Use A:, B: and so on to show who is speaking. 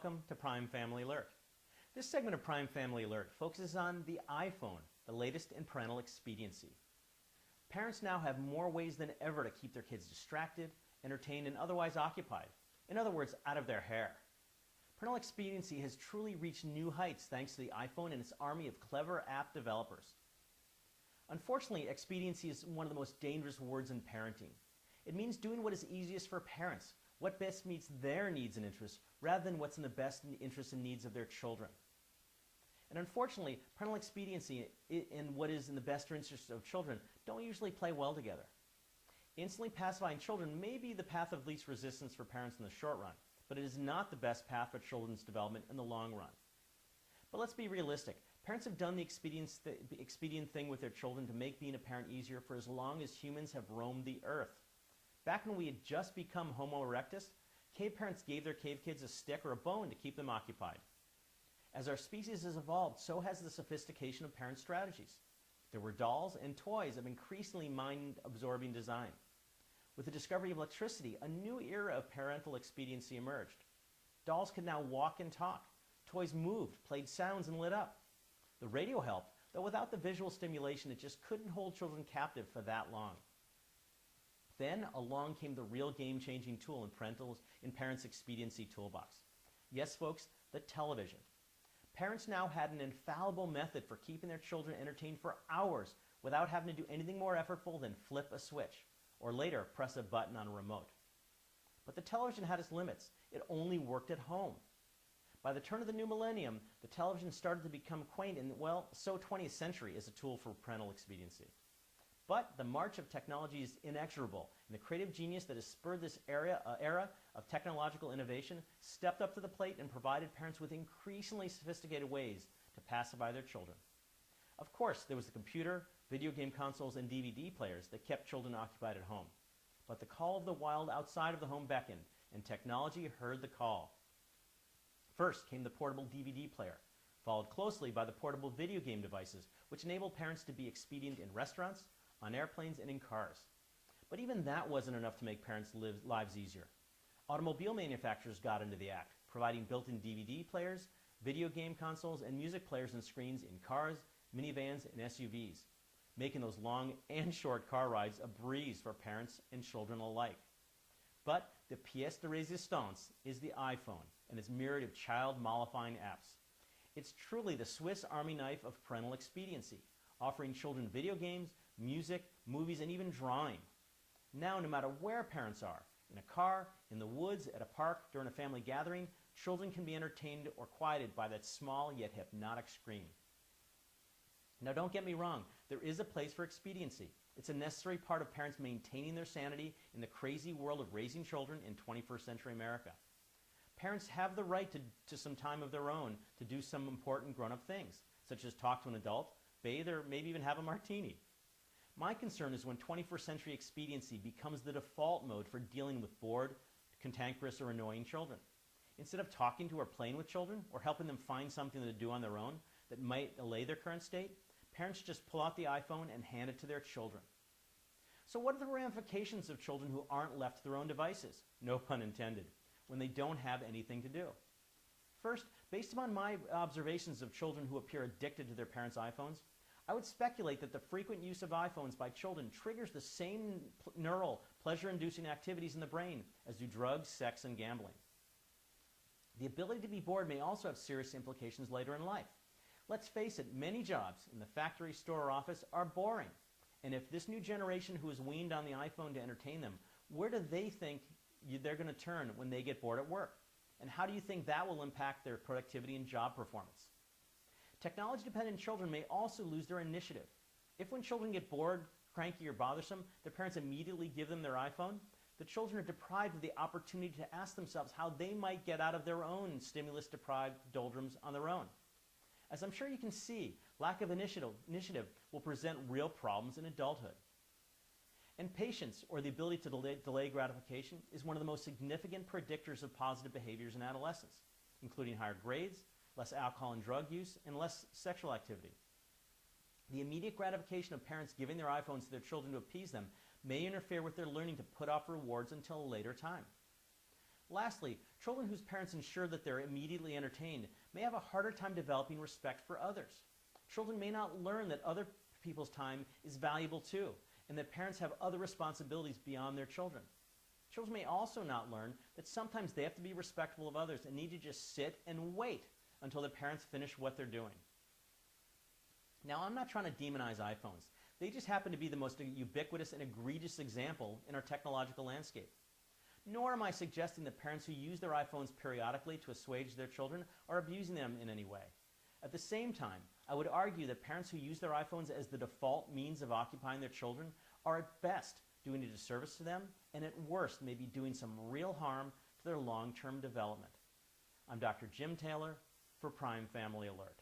A: welcome to Prime Family Alert. This segment of Prime Family Alert focuses on the iPhone, the latest in parental expediency. Parents now have more ways than ever to keep their kids distracted, entertained, and otherwise occupied. In other words, out of their hair. Parental expediency has truly reached new heights thanks to the iPhone and its army of clever app developers. Unfortunately, expediency is one of the most dangerous words in parenting. It means doing what is easiest for parents, what best meets their needs and interests, rather than what's in the best interests and needs of their children. And unfortunately, parental expediency and what is in the best interest of children don't usually play well together. Instantly pacifying children may be the path of least resistance for parents in the short run, but it is not the best path for children's development in the long run. But let's be realistic. Parents have done the expedient thing with their children to make being a parent easier for as long as humans have roamed the earth. Back when we had just become Homo erectus, cave parents gave their cave kids a stick or a bone to keep them occupied. As our species has evolved, so has the sophistication of parent strategies. There were dolls and toys of increasingly mind-absorbing design. With the discovery of electricity, a new era of parental expediency emerged. Dolls could now walk and talk. Toys moved, played sounds, and lit up. The radio helped, though without the visual stimulation, it just couldn't hold children captive for that long. Then along came the real game-changing tool in parents' expediency toolbox. Yes, folks, the television. Parents now had an infallible method for keeping their children entertained for hours without having to do anything more effortful than flip a switch, or later press a button on a remote. But the television had its limits. It only worked at home. By the turn of the new millennium, the television started to become quaint and, well, so 20th century as a tool for parental expediency. But the march of technology is inexorable, and the creative genius that has spurred this era of technological innovation stepped up to the plate and provided parents with increasingly sophisticated ways to pacify their children. Of course, there was the computer, video game consoles, and DVD players that kept children occupied at home. But the call of the wild outside of the home beckoned, and technology heard the call. First came the portable DVD player, followed closely by the portable video game devices, which enabled parents to be expedient in restaurants, on airplanes, and in cars. But even that wasn't enough to make parents' lives easier. Automobile manufacturers got into the act, providing built-in DVD players, video game consoles, and music players and screens in cars, minivans, and SUVs, making those long and short car rides a breeze for parents and children alike. But the pièce de résistance is the iPhone and its myriad of child-mollifying apps. It's truly the Swiss Army knife of parental expediency, offering children video games, music, movies, and even drawing. Now, no matter where parents are, in a car, in the woods, at a park, during a family gathering, children can be entertained or quieted by that small yet hypnotic screen. Now, don't get me wrong, there is a place for expediency. It's a necessary part of parents maintaining their sanity in the crazy world of raising children in 21st century America. Parents have the right to some time of their own to do some important grown-up things, such as talk to an adult, bathe, or maybe even have a martini. My concern is when 21st century expediency becomes the default mode for dealing with bored, cantankerous, or annoying children. Instead of talking to or playing with children, or helping them find something to do on their own that might allay their current state, parents just pull out the iPhone and hand it to their children. So what are the ramifications of children who aren't left to their own devices, no pun intended, when they don't have anything to do? First, based upon my observations of children who appear addicted to their parents' iPhones, I would speculate that the frequent use of iPhones by children triggers the same neural, pleasure-inducing activities in the brain as do drugs, sex, and gambling. The ability to be bored may also have serious implications later in life. Let's face it, many jobs in the factory, store, or office are boring. And if this new generation who is weaned on the iPhone to entertain them, where do they think they're going to turn when they get bored at work? And how do you think that will impact their productivity and job performance? Technology-dependent children may also lose their initiative. If when children get bored, cranky, or bothersome, their parents immediately give them their iPhone, the children are deprived of the opportunity to ask themselves how they might get out of their own stimulus-deprived doldrums on their own. As I'm sure you can see, lack of initiative will present real problems in adulthood. And patience, or the ability to delay gratification, is one of the most significant predictors of positive behaviors in adolescence, including higher grades, less alcohol and drug use, and less sexual activity. The immediate gratification of parents giving their iPhones to their children to appease them may interfere with their learning to put off rewards until a later time. Lastly, children whose parents ensure that they're immediately entertained may have a harder time developing respect for others. Children may not learn that other people's time is valuable too, and that parents have other responsibilities beyond their children. Children may also not learn that sometimes they have to be respectful of others and need to just sit and wait until their parents finish what they're doing. Now, I'm not trying to demonize iPhones. They just happen to be the most ubiquitous and egregious example in our technological landscape. Nor am I suggesting that parents who use their iPhones periodically to assuage their children are abusing them in any way. At the same time, I would argue that parents who use their iPhones as the default means of occupying their children are at best doing a disservice to them, and at worst may be doing some real harm to their long-term development. I'm Dr. Jim Taylor for Prime Family Alert.